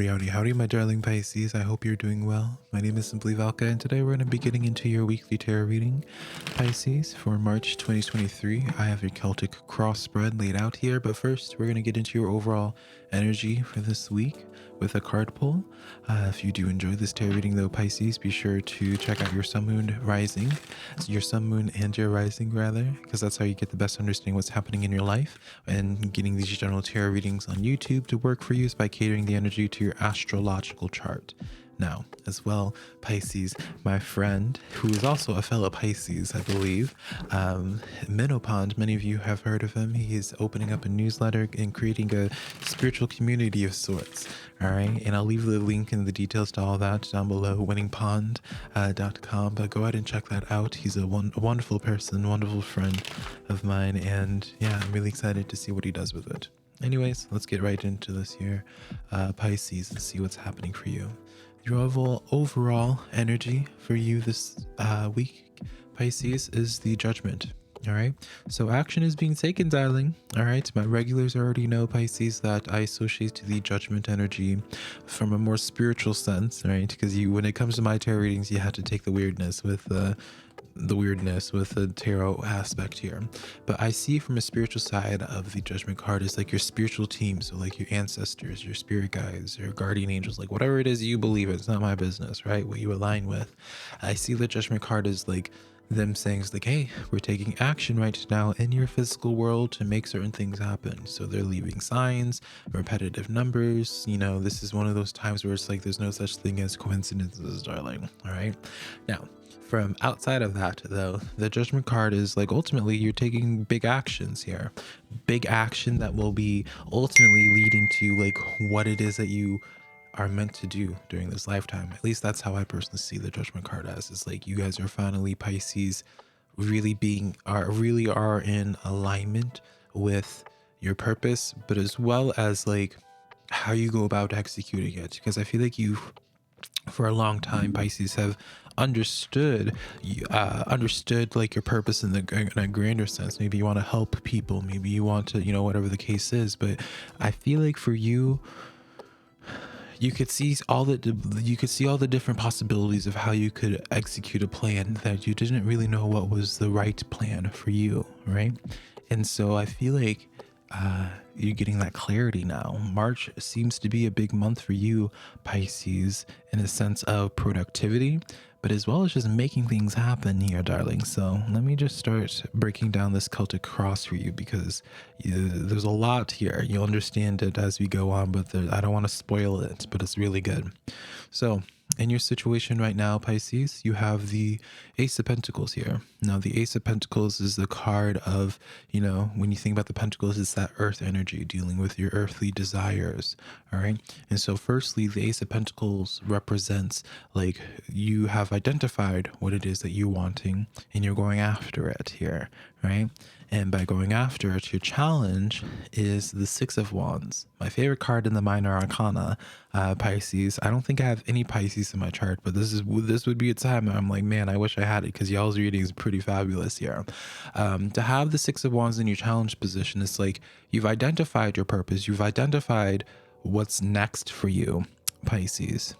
Howdy, howdy, my darling Pisces. I hope you're doing well. My name is SimplyVelca, and today we're going to be getting into your weekly tarot reading, Pisces, for March 2023. I have your Celtic cross spread laid out here, but first, we're going to get into your overall energy for this week with a card pull. If you do enjoy this tarot reading, though, Pisces, be sure to check out your sun, moon, rising, your sun, moon, and your rising, rather, because that's how you get the best understanding what's happening in your life. And getting these general tarot readings on YouTube to work for you is by catering the energy to your astrological chart. Now, as well, Pisces, my friend, who is also a fellow Pisces, I believe, Menopond, many of you have heard of him. He is opening up a newsletter and creating a spiritual community of sorts. All right, and I'll leave the link and the details to all that down below, winningpond.com. But go ahead and check that out. He's a wonderful person, wonderful friend of mine, and yeah, I'm really excited to see what he does with it. Anyways, let's get right into this here, Pisces, and see what's happening for you. Your overall energy for you this week, Pisces, is the Judgment. All right, so action is being taken, darling. All right, my regulars already know, Pisces, that I associate the Judgment energy from a more spiritual sense, right? Because when it comes to my tarot readings, you have to take the weirdness with the tarot aspect here. But I see from a spiritual side of the Judgment card is like your spiritual team, so like your ancestors, your spirit guides, your guardian angels, like whatever it is you believe in. It's not my business, right? What you align with. I see the Judgment card as like them saying, like, hey, we're taking action right now in your physical world to make certain things happen. So they're leaving signs, repetitive numbers. You know, this is one of those times where it's like there's no such thing as coincidences, darling. All right, now from outside of that, though, the Judgment card is like ultimately you're taking big actions here, big action that will be ultimately leading to like what it is that you are meant to do during this lifetime. At least that's how I personally see the Judgment card as. It's like you guys are finally, Pisces, really are in alignment with your purpose, but as well as like how you go about executing it. Because I feel like you, for a long time, Pisces, have understood like your purpose in a grander sense. Maybe you want to help people, maybe you want to, you know, whatever the case is. But I feel like for you, you could see all the different possibilities of how you could execute a plan that you didn't really know what was the right plan for you, right? And so I feel like you're getting that clarity now. March seems to be a big month for you, Pisces, in a sense of productivity, but as well as just making things happen here, darling. So let me just start breaking down this Celtic cross for you, because there's a lot here. You'll understand it as we go on, but I don't want to spoil it, but it's really good. So in your situation right now, Pisces, you have the Ace of Pentacles here. Now, the Ace of Pentacles is the card of, you know, when you think about the Pentacles, it's that earth energy dealing with your earthly desires. All right. And so firstly, the Ace of Pentacles represents like you have identified what it is that you're wanting and you're going after it here. Right. And by going after it, your challenge is the Six of Wands, my favorite card in the Minor Arcana, Pisces. I don't think I have any Pisces in my chart, but this would be a time I'm like, man, I wish I had it, because y'all's reading is pretty fabulous here. To have the Six of Wands in your challenge position, it's like you've identified your purpose, you've identified what's next for you, Pisces.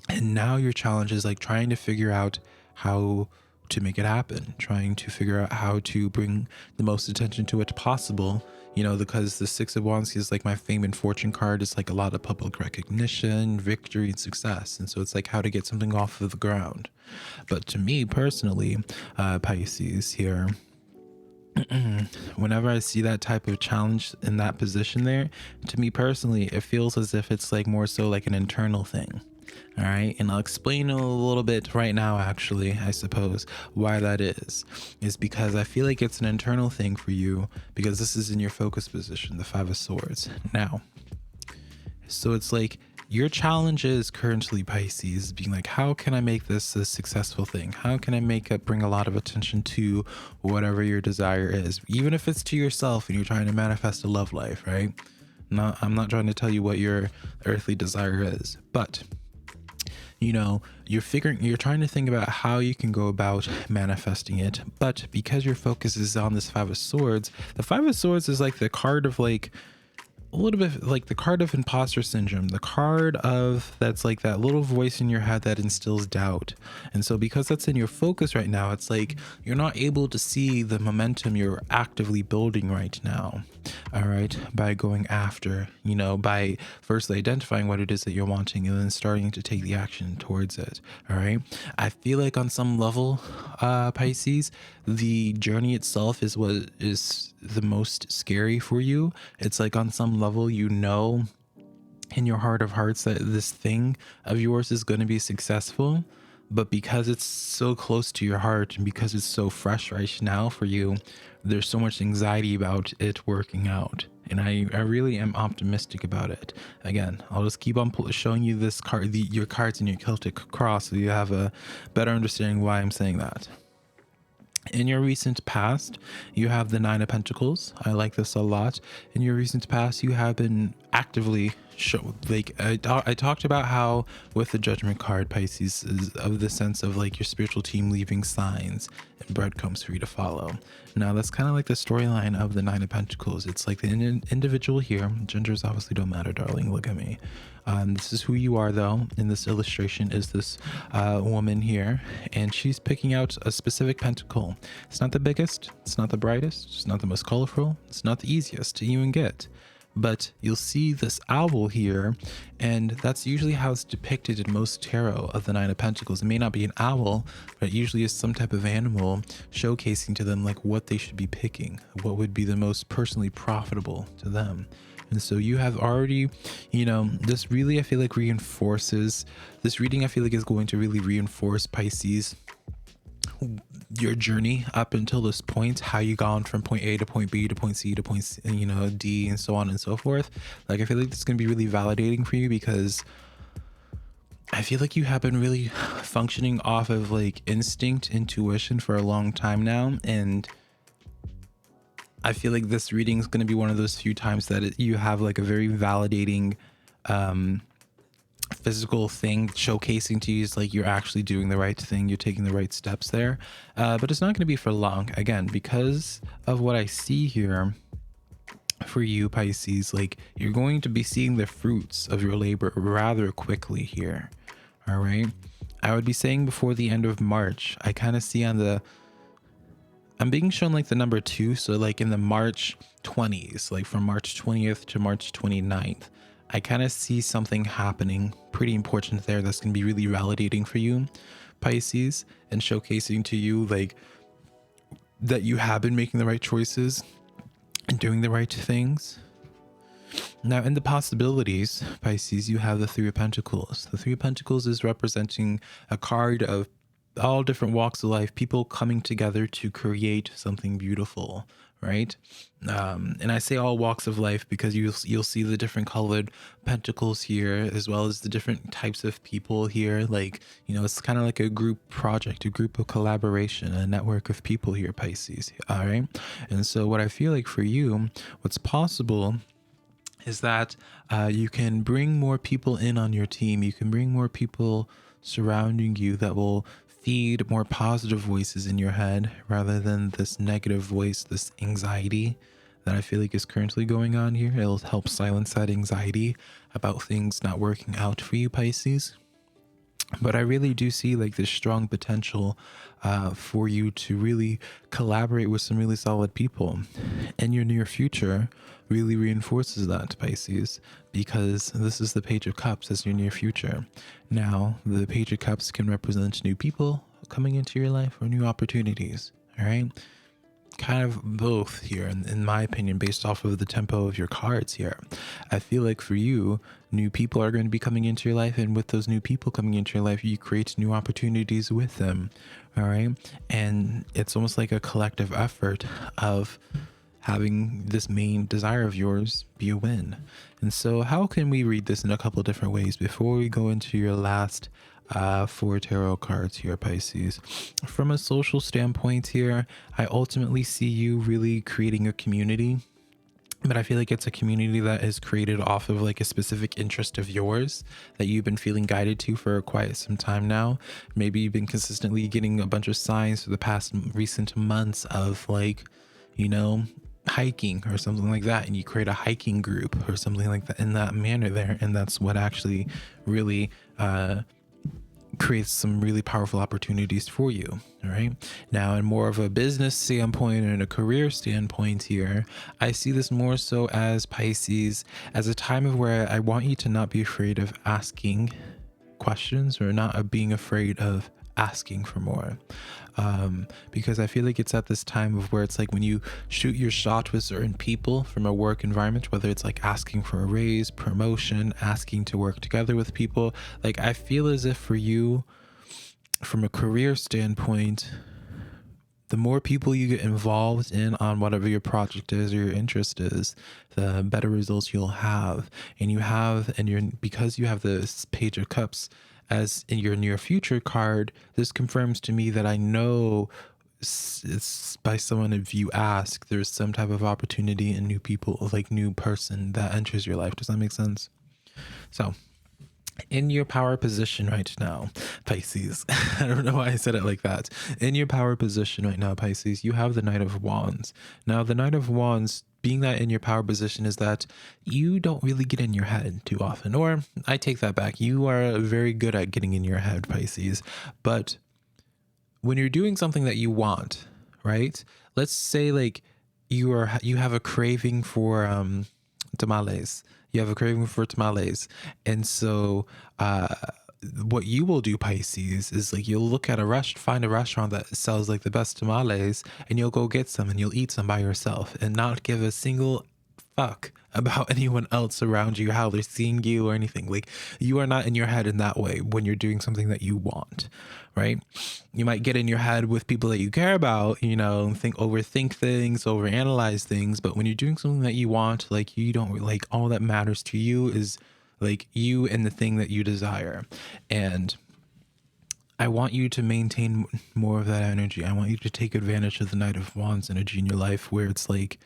And now your challenge is like trying to figure out how to make it happen, trying to figure out how to bring the most attention to it possible, you know, because the Six of Wands is like my fame and fortune card. It's like a lot of public recognition, victory, and success. And so it's like how to get something off of the ground. But to me personally, Pisces here, whenever I see that type of challenge in that position there, to me personally, it feels as if it's like more so like an internal thing. All right, and I'll explain a little bit right now, actually, I suppose, why that is because I feel like it's an internal thing for you, because this is in your focus position, the Five of Swords. Now, so it's like your challenge is currently, Pisces, being like, how can I make this a successful thing? How can I bring a lot of attention to whatever your desire is, even if it's to yourself and you're trying to manifest a love life, right? I'm not trying to tell you what your earthly desire is, but you know, you're trying to think about how you can go about manifesting it. But because your focus is on this Five of Swords, the Five of Swords is like the card of like a little bit like the card of imposter syndrome, the card of that's like that little voice in your head that instills doubt. And so because that's in your focus right now, it's like you're not able to see the momentum you're actively building right now. All right, by going after, by firstly identifying what it is that you're wanting and then starting to take the action towards it. All right, I feel like on some level, Pisces, the journey itself is what is the most scary for you. It's like on some level, in your heart of hearts that this thing of yours is going to be successful, but because it's so close to your heart and because it's so fresh right now for you, there's so much anxiety about it working out. And I really am optimistic about it. Again, I'll just keep on showing you this card, your cards in your Celtic cross, so you have a better understanding why I'm saying that. In your recent past, you have the Nine of Pentacles. I like this a lot. In your recent past, you have been actively I talked about how with the Judgment card, Pisces is of the sense of like your spiritual team leaving signs and breadcrumbs for you to follow. Now that's kind of like the storyline of the Nine of Pentacles. It's like the individual here. Genders obviously don't matter, darling. Look at me. This is who you are, though. In this illustration is this woman here, and she's picking out a specific pentacle. It's not the biggest, it's not the brightest, it's not the most colorful, it's not the easiest to even get. But you'll see this owl here, and that's usually how it's depicted in most tarot of the Nine of Pentacles. It may not be an owl, but it usually is some type of animal showcasing to them like what they should be picking, what would be the most personally profitable to them. And so you have already, this really, I feel like reinforces, this reading I feel like is going to really reinforce, Pisces, your journey up until this point, how you gone from point A to point B to point C to point C, D, and so on and so forth. Like, I feel like this is going to be really validating for you because I feel like you have been really functioning off of like instinct, intuition for a long time now. And I feel like this reading is going to be one of those few times that you have like a very validating physical thing showcasing to you is like you're actually doing the right thing, you're taking the right steps there, but it's not going to be for long, again, because of what I see here for you, Pisces. Like, you're going to be seeing the fruits of your labor rather quickly here. All right, I would be saying before the end of March. I kind of see I'm being shown like the number 2, so like in the March 20s, like from March 20th to March 29th, I kind of see something happening pretty important there that's going to be really validating for you, Pisces, and showcasing to you like that you have been making the right choices and doing the right things. Now, in the possibilities, Pisces, you have the Three of Pentacles. The Three of Pentacles is representing a card of all different walks of life, people coming together to create something beautiful, right? And I say all walks of life because you'll see the different colored pentacles here, as well as the different types of people here. Like, it's kind of like a group project, a group of collaboration, a network of people here, Pisces. All right. And so what I feel like for you, what's possible is that you can bring more people in on your team. You can bring more people surrounding you that will feed more positive voices in your head rather than this negative voice, this anxiety that I feel like is currently going on here. It'll help silence that anxiety about things not working out for you, Pisces. But I really do see like this strong potential for you to really collaborate with some really solid people. And your near future really reinforces that, Pisces, because this is the Page of Cups as your near future. Now, the Page of Cups can represent new people coming into your life or new opportunities, all right? Kind of both here, in my opinion, based off of the tempo of your cards here. I feel like for you, new people are going to be coming into your life, and with those new people coming into your life, you create new opportunities with them, all right? And it's almost like a collective effort of having this main desire of yours be a win. And so how can we read this in a couple different ways before we go into your last 4 tarot cards here, Pisces? From a social standpoint here, I ultimately see you really creating a community, but I feel like it's a community that is created off of like a specific interest of yours that you've been feeling guided to for quite some time now. Maybe you've been consistently getting a bunch of signs for the past recent months of like, hiking or something like that, and you create a hiking group or something like that in that manner there, and that's what actually really creates some really powerful opportunities for you. All right, now in more of a business standpoint and a career standpoint here, I see this more so as Pisces, as a time of where I want you to not be afraid of asking questions, or not being afraid of asking for more, because I feel like it's at this time of where it's like when you shoot your shot with certain people from a work environment, whether it's like asking for a raise, promotion, asking to work together with people, like I feel as if for you from a career standpoint, the more people you get involved in on whatever your project is or your interest is, the better results you'll have. And you have, and you're, because you have this Page of Cups as in your near future card, this confirms to me that I know it's by someone, if you ask, there's some type of opportunity and new people, like new person that enters your life. Does that make sense? So in your power position right now, Pisces, I don't know why I said it like that. In your power position right now, Pisces, you have the Knight of Wands. Now, the Knight of Wands, being that in your power position, is that you don't really get in your head too often. Or I take that back. You are very good at getting in your head, Pisces. But when you're doing something that you want, right? Let's say like you have a craving for tamales. You have a craving for tamales. And so what you will do, Pisces, is like you'll look at find a restaurant that sells like the best tamales, and you'll go get some and you'll eat some by yourself and not give a single fuck about anyone else around you, how they're seeing you or anything. Like you are not in your head in that way when you're doing something that you want, right? You might get in your head with people that you care about, you know, overthink things, overanalyze things. But when you're doing something that you want, like you don't like, all that matters to you is like you and the thing that you desire. And I want you to maintain more of that energy. I want you to take advantage of the Knight of Wands energy in your life, where it's like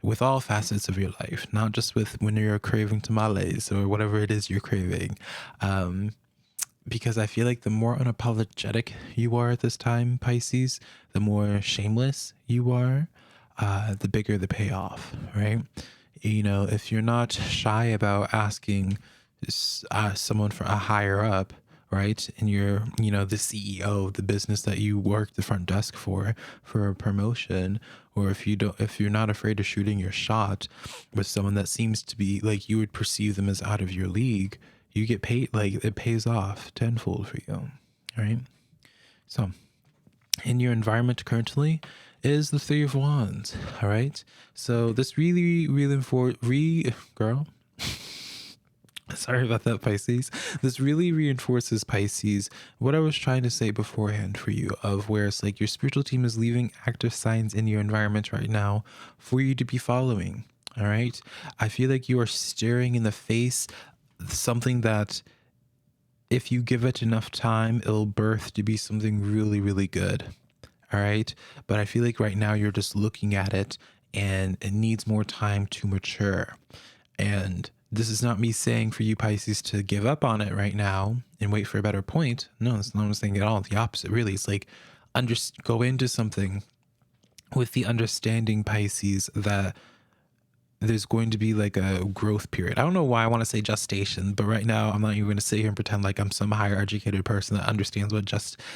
with all facets of your life, not just with when you're craving tamales or whatever it is you're craving. Because I feel like the more unapologetic you are at this time, Pisces, the more shameless you are, the bigger the payoff, right? You know, if you're not shy about asking someone for a higher up, right, and you're, you know, the CEO of the business that you work the front desk for a promotion, or if you're not afraid of shooting your shot with someone that seems to be like you would perceive them as out of your league, you get paid, like it pays off tenfold for you, right? So in your environment currently is the Three of Wands. All right, so this really girl, sorry about that, Pisces. This really reinforces, Pisces, what I was trying to say beforehand for you, of where it's like your spiritual team is leaving active signs in your environment right now for you to be following. All right, I feel like you are staring in the face something that, if you give it enough time, it'll birth to be something really, really good. All right. But I feel like right now you're just looking at it and it needs more time to mature. And this is not me saying for you, Pisces, to give up on it right now and wait for a better point. No, that's not what I'm saying at all. The opposite, really. It's like go into something with the understanding, Pisces, that there's going to be like a growth period. I don't know why I want to say gestation, but right now I'm not even going to sit here and pretend like I'm some higher educated person that understands what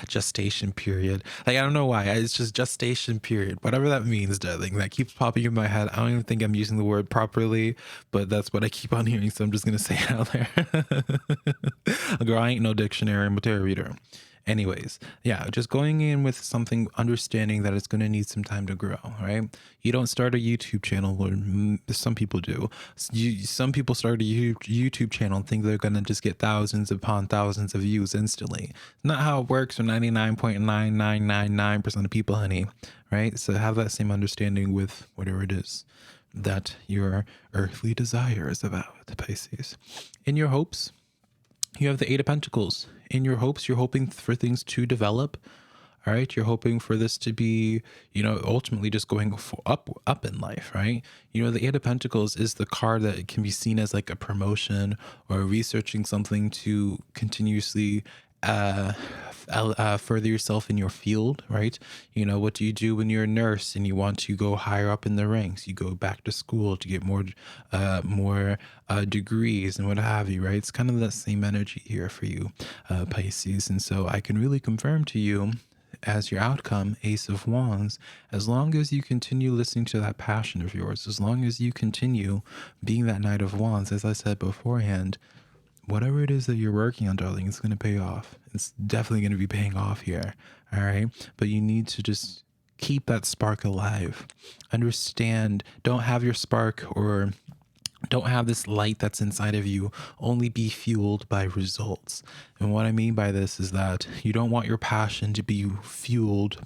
gestation period. Like, I don't know why. It's just gestation period. Whatever that means, darling. That keeps popping in my head. I don't even think I'm using the word properly, but that's what I keep on hearing. So I'm just going to say it out there. Girl, I ain't no dictionary. I'm a tarot reader. Anyways, yeah, just going in with something, understanding that it's going to need some time to grow, right? You don't start a YouTube channel, or some people do. Some people start a YouTube channel and think they're going to just get thousands upon thousands of views instantly. Not how it works for 99.9999% of people, honey, right? So have that same understanding with whatever it is that your earthly desire is about, Pisces. In your hopes, you have the Eight of Pentacles. In your hopes, you're hoping for things to develop. All right. You're hoping for this to be, you know, ultimately just going up in life, right? You know, the Eight of Pentacles is the card that can be seen as like a promotion or researching something to continuously uh, further yourself in your field, right? You know, what do you do when you're a nurse and you want to go higher up in the ranks? You go back to school to get more degrees and what have you, right? It's kind of that same energy here for you, Pisces. And so I can really confirm to you, as your outcome, Ace of Wands, as long as you continue listening to that passion of yours, as long as you continue being that Knight of Wands, as I said beforehand, whatever it is that you're working on, darling, it's going to pay off. It's definitely going to be paying off here. All right. But you need to just keep that spark alive. Understand, don't have your spark, or don't have this light that's inside of you only be fueled by results. And what I mean by this is that you don't want your passion to be fueled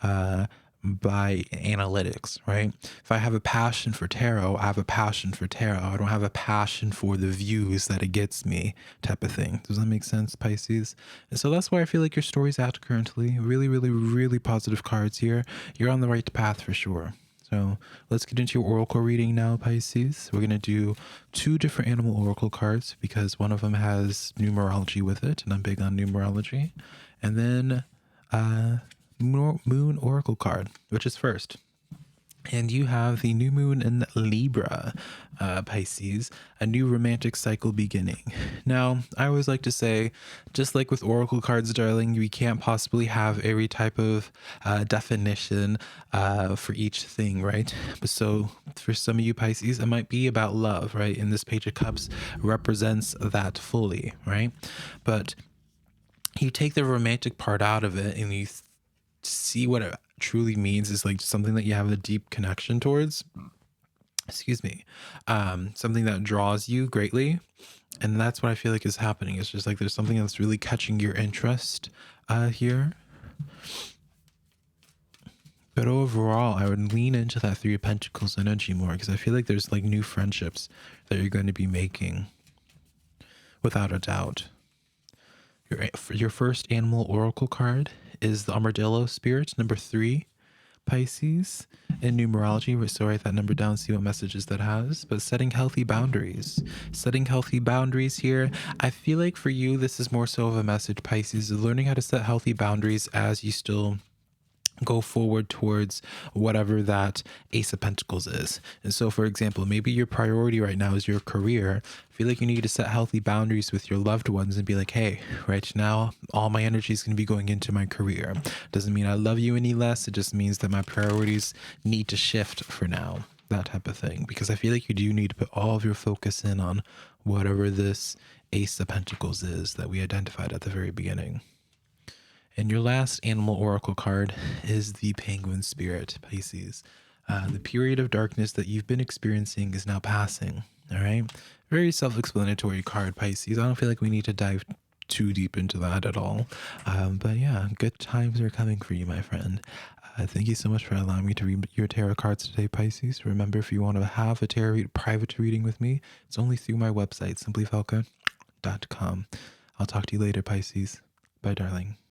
uh by analytics, right? If I have a passion for tarot, I have a passion for tarot. I don't have a passion for the views that it gets me, type of thing. Does that make sense, Pisces? And so that's why I feel like your story's out currently. Really, really, really positive cards here. You're on the right path for sure. So let's get into your oracle reading now, Pisces. We're going to do 2 different animal oracle cards because one of them has numerology with it, and I'm big on numerology. And then moon oracle card, which is first. And you have the new moon in Libra, Pisces, a new romantic cycle beginning. Now, I always like to say, just like with oracle cards, darling, we can't possibly have every type of definition for each thing, right? But so for some of you Pisces, it might be about love, right? And this Page of Cups represents that fully, right? But you take the romantic part out of it and you see what it truly means is like something that you have a deep connection towards, excuse me, something that draws you greatly. And that's what I feel like is happening. It's just like there's something that's really catching your interest here. But overall, I would lean into that 3 of Pentacles energy more, because I feel like there's like new friendships that you're going to be making without a doubt. Your first animal oracle card is the Armadillo Spirit, number 3, Pisces, in numerology. So write that number down, see what messages that has. But setting healthy boundaries. Setting healthy boundaries here. I feel like for you, this is more so of a message, Pisces, is learning how to set healthy boundaries as you still go forward towards whatever that Ace of Pentacles is. And so, for example, maybe your priority right now is your career. I feel like you need to set healthy boundaries with your loved ones and be like, hey, right now, all my energy is going to be going into my career. Doesn't mean I love you any less. It just means that my priorities need to shift for now, that type of thing. Because I feel like you do need to put all of your focus in on whatever this Ace of Pentacles is that we identified at the very beginning. And your last animal oracle card is the Penguin Spirit, Pisces. The period of darkness that you've been experiencing is now passing, all right? Very self-explanatory card, Pisces. I don't feel like we need to dive too deep into that at all. But yeah, good times are coming for you, my friend. Thank you so much for allowing me to read your tarot cards today, Pisces. Remember, if you want to have a tarot private reading with me, it's only through my website, SimplyVelca.com. I'll talk to you later, Pisces. Bye, darling.